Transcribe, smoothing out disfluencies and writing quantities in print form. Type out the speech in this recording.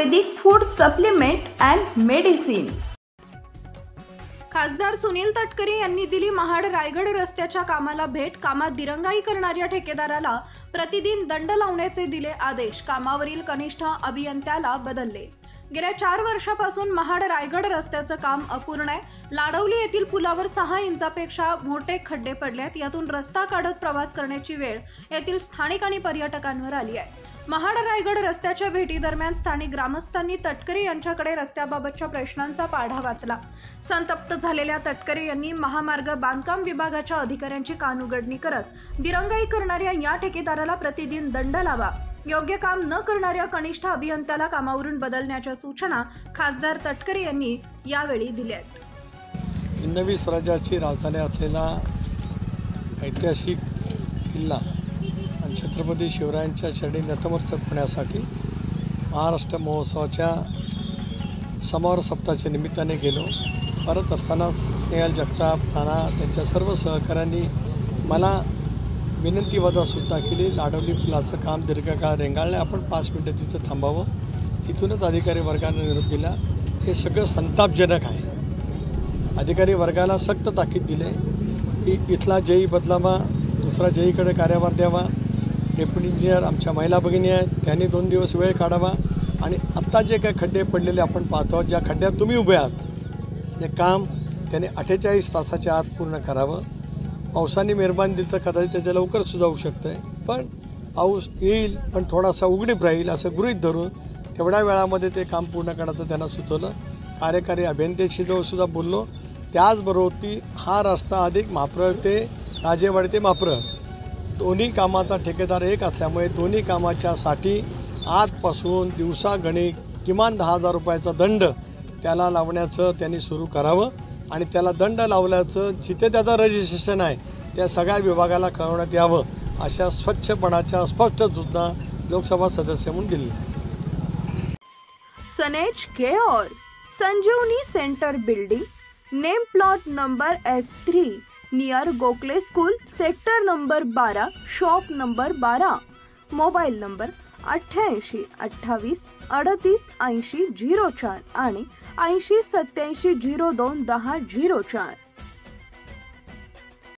Ayurvedic food supplement and medicine. खासदार सुनील तटकरे यांनी दिली महाड रायगड रस्त्याच्या कामाला भेट। कामात दिरंगाई करणाऱ्या ठेकेदाराला प्रतिदिन दंड लावण्याचे दिले आदेश। कामावरील कनिष्ठ अभियंत्याला बदलले। गेल्या 4 वर्षापासून महाड रायगड रस्त्याचं काम अपूर्ण आहे। लाडवली येथील पुलावर 6 इंचापेक्षा मोठे खड्डे पडलेत। यातून रस्ता काढत प्रवास करण्याची वेळ येथील स्थानिक आणि पर्यटकांवर आली आहे। महाड रायगड रस्त्याच्या भेटीदरम्यान स्थानिक ग्रामस्थांनी तटकरे यांच्याकडे रस्त्याबाबतच्या प्रश्नांचा पाढा वाचला। संतप्त झालेल्या तटकरे यांनी महामार्ग बांधकाम विभागाच्या अधिकाऱ्यांची कानउघडणी करत दिरंगाई करणाऱ्या या ठेकेदाराला प्रतिदिन दंड लावा, योग्य काम न करणाऱ्या कनिष्ठ अभियंत्याला कामावरून बदलण्याच्या सूचना खासदार तटकरे यांनी यावेळी दिल्या आहेत। हिंदवी स्वराज्याची राजधानी असलेला ऐतिहासिक किल्ला आणि छत्रपती शिवरायांच्या चरणी नतमस्तक होण्यासाठी महाराष्ट्र महोत्सवाच्या समारोह सप्ताहाच्या निमित्ताने गेलो। परत असताना स्नेहल जगताप, ताना त्यांच्या सर्व सहकाऱ्यांनी मला विनंतीवजासुद्धा केली। लाडवली पुलाचं काम दीर्घकाळ रेंगाळले, आपण 5 मिनिटं तिथं थांबावं। तिथूनच अधिकारी वर्गाने निरोप दिला। हे सगळं संतापजनक आहे। अधिकारी वर्गाला सक्त ताकीद दिले की इथला जेई बदलावा, दुसरा जेईकडे कार्यभार द्यावा। डेप्युटी इंजिनियर आमच्या महिला भगिनी आहेत, त्यांनी 2 दिवस वेळ काढावा आणि आत्ता जे काही खड्डे पडलेले आपण पाहतो, ज्या खड्ड्यात तुम्ही उभे आहात, ते काम त्याने 48 तासाच्या आत पूर्ण करावं। पावसाने मेहरबानी दिली तर कदाचित त्याच्या लवकर सुद्धा होऊ शकतं आहे, पण पाऊस येईल पण थोडासा उघडीप राहील असं गृहीत धरून तेवढ्या वेळामध्ये ते काम पूर्ण करायचं त्यांना सुचवलं। कार्यकारी अभियंत्याशी सुद्धा बोललो। त्याचबरोबर हा रस्ता अधिक माप्रळ ते राजेवाडी ते माप्रळ दोन्ही कामाचा ठेकेदार एक असल्यामुळे दोन्ही कामाच्यासाठी आजपासून दिवसागणिक किमान 10,000 रुपयाचा दंड त्याला लावण्याचं त्यांनी सुरू करावं आणि त्याला दंड लावल्याचं जिथे त्याचं रजिस्ट्रेशन आहे त्या सगळ्या विभागाला कळवण्यात यावं, अशा स्वच्छपणाच्या स्पष्ट सूचना लोकसभा सदस्य म्हणून दिली आहे। सनेज care Sanjeevani center building, name plot number F3 near Gokhale school, sector number 12, shop number 12, mobile number 88 28 38 80 04 आणि 80 87 02 10 04।